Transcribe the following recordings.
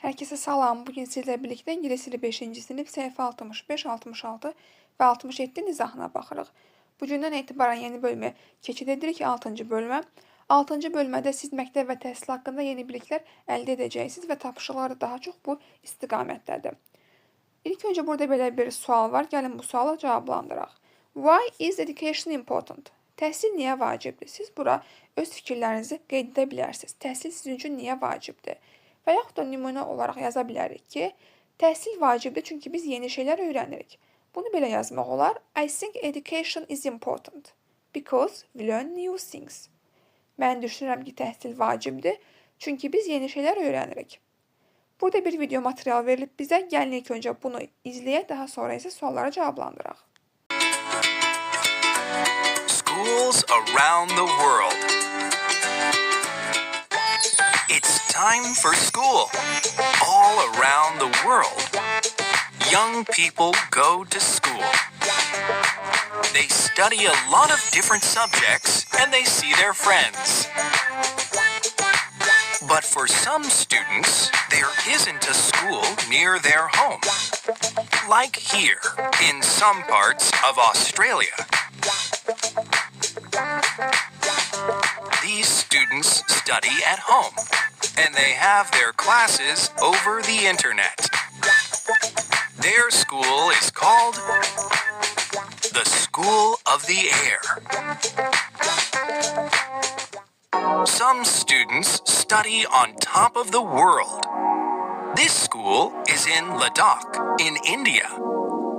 Herkese salam. Bugün sizlə birlikdə İngilis dili 5-ci sinif səhifə 65, 66 və 67 izahına baxırıq. Bugündən etibarən yeni bölümə keçid edirik, 6-cı bölümə. 6-cı bölmədə siz məktəb və təhsil haqqında yeni biliklər əldə edəcəksiniz və tapşırıqlar da daha çox bu istiqamətdədir. İlk öncə burada belə bir sual var. Gəlin bu sualı cavablandıraq. Why is education important? Təhsil niyə vacibdir? Siz bura öz fikirlərinizi qeyd edə bilərsiniz. Təhsil sizin üçün niyə vacibdir? Və yaxud da nümunə olaraq yaza bilərik ki, təhsil vacibdir çünki biz yeni şeylər öyrənirik. Bunu belə yazmaq olar. I think education is important because we learn new things. Mən düşünürəm ki, təhsil vacibdir çünki biz yeni şeylər öyrənirik. Burada bir video material verilib bizə. Gəlin ilk öncə bunu izləyək, daha sonra isə suallara cavablandıraq. Schools around the world. It's time for school. All around the world, young people go to school. They study a lot of different subjects and they see their friends. But for some students, there isn't a school near their home. Like here, in some parts of Australia. These students study at home, and they have their classes over the internet. Their school is called the School of the Air. Some students study on top of the world. This school is in Ladakh, in India.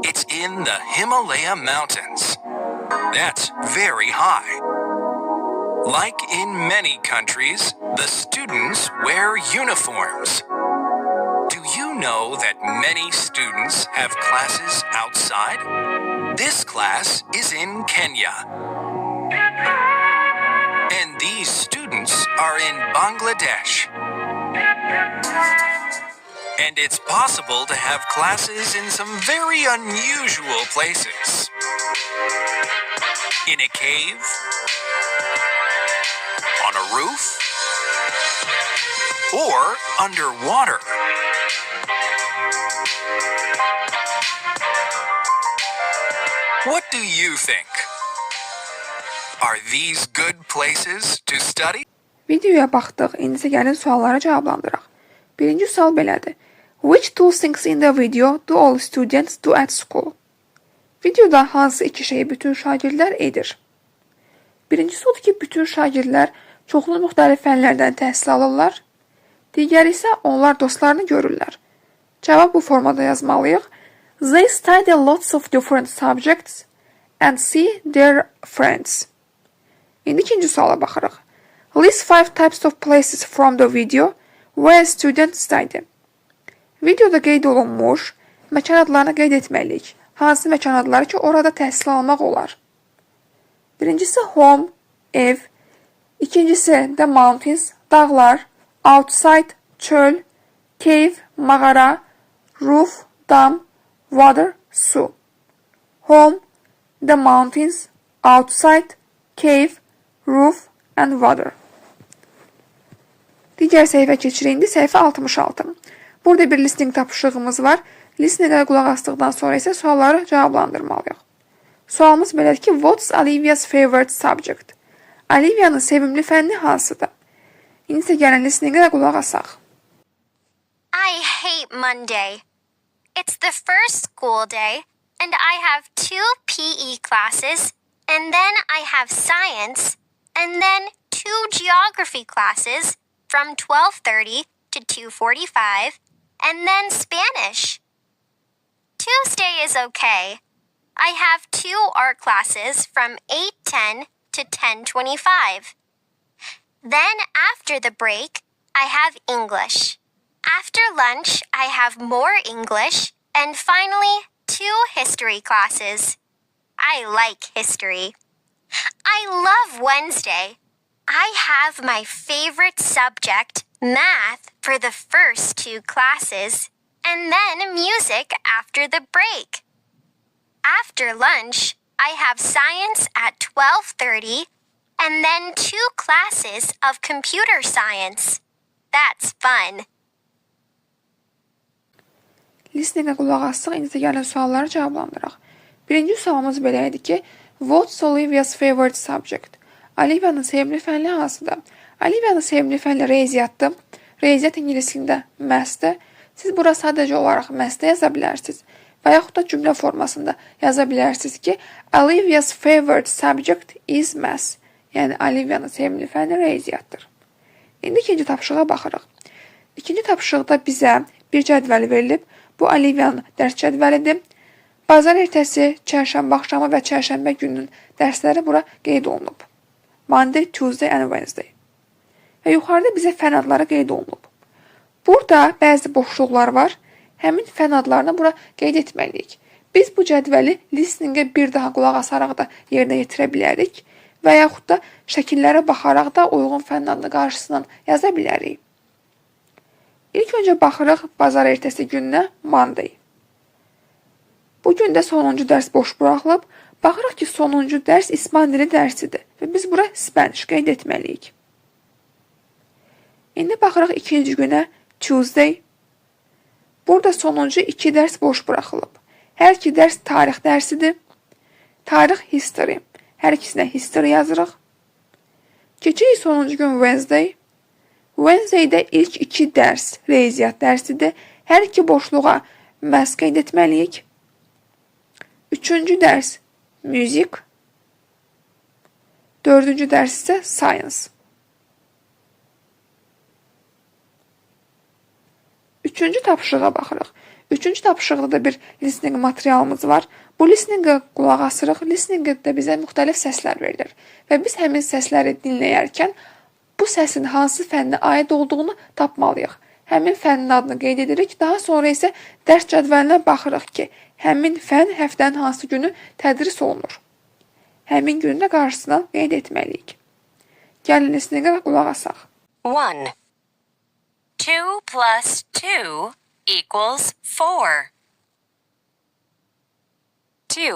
It's in the Himalaya Mountains. That's very high. Like in many countries, the students wear uniforms. Do you know that many students have classes outside? This class is in Kenya. And these students are in Bangladesh. And it's possible to have classes in some very unusual places. In a cave, on a roof, or underwater. What do you think? Are these good places to study? Videoya baxdıq. İndi isə gəlin suallara cavablandıraq. Birinci sual belədir. Which two things in the video do all students do at school? Videoda hansı iki şeyi bütün şagirdlər edir? Birincisi odur ki, bütün şagirdlər çoxlu müxtəlif fənlərdən təhsil alırlar. Digəri isə onlar dostlarını görürlər. Cavab bu formada yazmalıyıq. They study lots of different subjects and see their friends. İndi ikinci suala baxırıq. List 5 types of places from the video where students study. Videoda qeyd olunmuş məkan adlarını qeyd etməliyik. Hansı məkan adları ki, orada təhsil almaq olar? Birincisi home, ev. İkincisi the mountains, dağlar. Outside, çöl. Cave, mağara. Roof, dam. Water, su. Home, the mountains, outside, cave, roof and water. Digər səhifə keçirik. İndi səhifə 66. Burada bir listening tapışırığımız var. Listeningə qulaq asdıqdan sonra isə sualları cavablandırmalıyıq. Sualımız belədir ki, what's Olivia's favorite subject? Olivia'nın sevimli fənni hansıdır? İndi isə gəlin listeningə qulaq asaq. I hate Monday. It's the first school day, and I have 2 PE classes, and then I have science, and then 2 geography classes from 12:30 to 2:45, and then Spanish. Tuesday is okay. I have 2 art classes from 8:10 to 10:25. Then after the break, I have English. After lunch, I have more English, and finally, 2 history classes. I like history. I love Wednesday. I have my favorite subject, math, for the first 2 classes, and then music after the break. After lunch, I have science at 12:30, and then 2 classes of computer science. That's fun. listeningə qulaq assıq, indi də gəlin sualları cavablandıraq. Birinci sualımız belə idi ki, what's Olivia's favorite subject? Olivia'nın sevimli fənli hansıdır? Olivia'nın sevimli fənli riyaziyyatdır. Riyaziyyat ingiliscində mathsdir. Siz bura sadəcə olaraq mathsdə yaza bilərsiniz və yaxud da cümlə formasında yaza bilərsiniz ki, Olivia's favorite subject is maths. Yəni, Olivia'nın sevimli fənli riyaziyyatdır. İndi ikinci tapşırığa baxırıq. İkinci tapşırıqda bizə bir cədvəl verilib. Bu Olivia'nın dərs cədvəlidir. Bazar ertəsi, çərşənbə axşamı və çərşənbə gününün dərsləri bura qeyd olunub. Monday, Tuesday and Wednesday. Və yuxarıda bizə fən adları qeyd olunub. Burada bəzi boşluqlar var. Həmin fən adlarını bura qeyd etməliyik. Biz bu cədvəli listeningə bir daha qulaq asaraq da yerinə yetirə bilərik və yaxud da şəkillərə baxaraq da uyğun fən adını qarşısından yaza bilərik. İlk öncə baxırıq bazar ertəsi gününə Monday. Bu gün də sonuncu dərs boş buraxılıb. Baxırıq ki, sonuncu dərs İspan dili dərsidir və biz bura Spanish qeyd etməliyik. İndi baxırıq ikinci günə Tuesday. Burada sonuncu 2 dərs boş buraxılıb. Hər iki dərs tarix dərsidir. Tarix history. Hər ikisinə history yazırıq. Keçirik sonuncu gün Wednesday. Wednesday'də ilk 2 dərs riyaziyyat dərsidir. Hər iki boşluğa maths qeyd etməliyik. Üçüncü dərs music. Dördüncü dərs isə science. Üçüncü tapşırığa baxırıq. Üçüncü tapşırıqda da bir listening materialımız var. Bu listeningə qulaq asırıq. Listeningdə bizə müxtəlif səslər verilir. Və biz həmin səsləri dinləyərkən bu səsin hansı fənnə aid olduğunu tapmalıyıq. Həmin fənnin adını qeyd edirik. Daha sonra isə dərs cədvəlinə baxırıq ki, həmin fən həftənin hansı günü tədris olunur. Həmin günü də qarşısına qeyd etməliyik. Gəlin listeningə qulaq asaq. 1. 2 plus 2 equals 4. 2.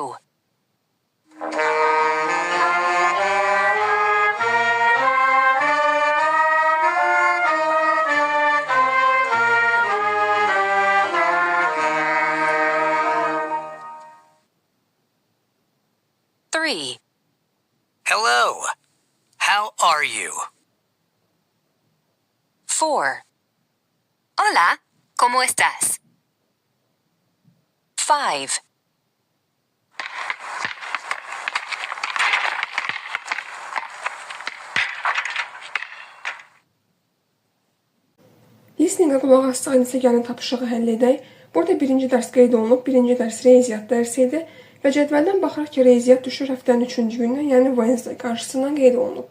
3. Hello. How are you? 4. Hola, ¿cómo estás? 5. Listeningə qulaq assaq, indi isə gəlin tapşırığı həll edək. Burada birinci dərs qeyd olunub. Birinci dərs riyaziyyat dərsi idi və cədvəldən baxırıq ki, riyaziyyat düşür həftənin 3-cü gününə, yəni Wednesday qarşısından qeyd olunub.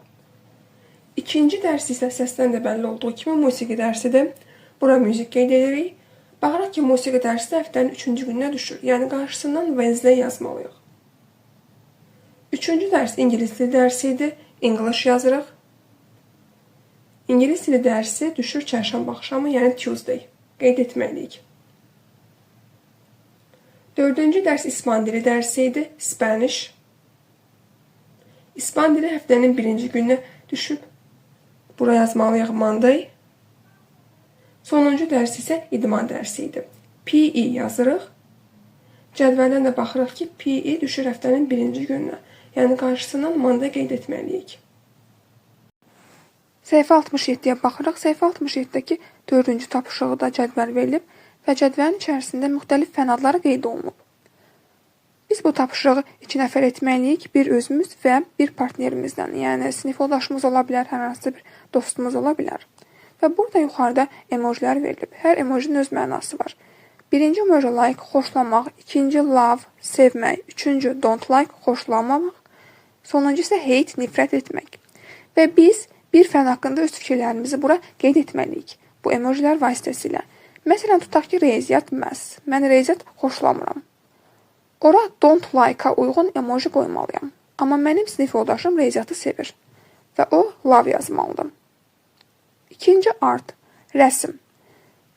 İkinci dərs isə səsdən də bəlli olduğu kimi musiqi dərsidir. Bura müzik qeyd edirik. Baxırıq ki, musiqi dərsi də həftənin 3-cü gününə düşür, yəni qarşısından Wednesday yazmalıyıq. Üçüncü dərs ingilis dili dərsi idi. English yazırıq. İngilis dili dərsi düşür çərşənbə axşamı, yəni Tuesday. Qeyd etməliyik. Dördüncü dərs İspan dili dərsi idi. Spanish. İspan dili həftənin 1-ci gününə düşüb. Bura yazmalıyıq Monday. Sonuncu dərs isə idman dərsi idi. PE yazırıq. Cədvəldən də baxırıq ki, PE düşür həftənin 1-ci gününə. Yəni qarşısından Monday qeyd etməliyik. Səhifə 67-yə baxırıq. Səhifə 67-dəki 4-cü tapşırıqda cədvəl verilib və cədvəlin içərisində müxtəlif fən adları qeyd olunub. Biz bu tapşırığı 2 nəfər etməliyik. Bir özümüz və bir partnerimizdən. Yəni sinif yoldaşımız ola bilər, hər hansı bir dostumuz ola bilər. Və burada yuxarıda emojilər verilib. Hər emojinin öz mənası var. Birinci emoji like, xoşlamaq, ikinci love, sevmək, üçüncü don't like, xoşlamamaq, sonuncu isə hate, nifrət etmək. Və biz bir fən haqqında öz fikirlərimizi bura qeyd etməliyik. Bu emojilər vasitəsilə. Məsələn, tutaq ki, riyaziyyat maths. Mən riyaziyyat xoşlamıram. Ora don't like-a uyğun emoji qoymalıyam. Amma mənim sinif yoldaşım riyaziyyatı sevir və o love yazmalıdır. İkinci art, rəsm.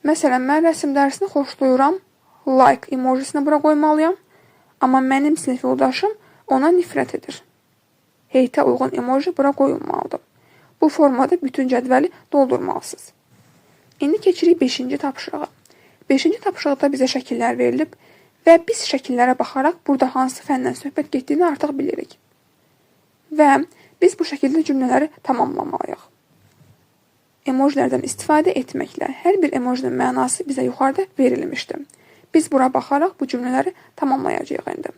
Məsələn, mən rəsm dərsini xoşlayıram, like emojisini bura qoymalıyam, amma mənim sinif yoldaşım ona nifrət edir. Hate-ə uyğun emoji bura qoyulmalıdır. Bu formada bütün cədvəli doldurmalısınız. İndi keçirik 5-ci tapşırığa. 5-ci tapşırıqda bizə şəkillər verilib və biz şəkillərə baxaraq burada hansı fəndən söhbət getdiyini artıq bilirik. Və biz bu şəkildə cümlələri tamamlamalıyıq. Emojilərdən istifadə etməklə hər bir emojinin mənası bizə yuxarıda verilmişdir. Biz bura baxaraq bu cümlələri tamamlayacağıq indi.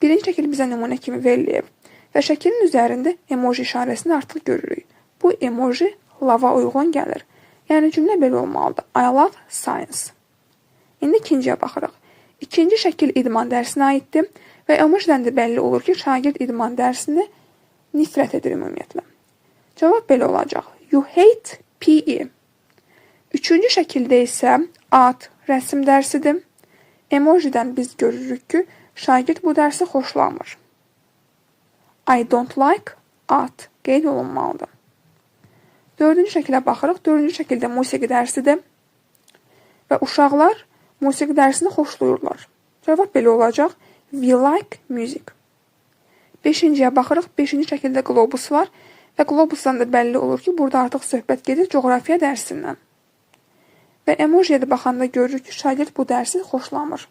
Birinci şəkil bizə nümunə kimi verilib və şəklin üzərində emoji işarəsini artıq görürük. Bu emoji lava uyğun gəlir. Yəni cümlə belə olmalıdır. I love science. İndi ikinciyə baxırıq. İkinci şəkil idman dərsinə aiddir və emojidən də bəlli olur ki, şagird idman dərsini nifrət edir ümumiyyətlə. Cavab belə olacaq. You hate PE. Üçüncü şəkildə isə art, rəsm dərsidir. Emojidən biz görürük ki, şagird bu dərsi xoşlamır. I don't like art qeyd olunmalıdır. Dördüncü şəkilə baxırıq. Dördüncü şəkildə musiqi dərsidir və uşaqlar musiqi dərsini xoşlayırlar. Cavab belə olacaq. We like music. Beşinciyə baxırıq. Beşinci şəkildə qlobus var və qlobusdan da bəlli olur ki, burada artıq söhbət gedir coğrafiya dərsindən. Və emojiyə də baxanda görürük ki, şagird bu dərsi xoşlamır.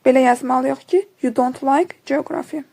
Belə yazmalıyıq ki, you don't like geography.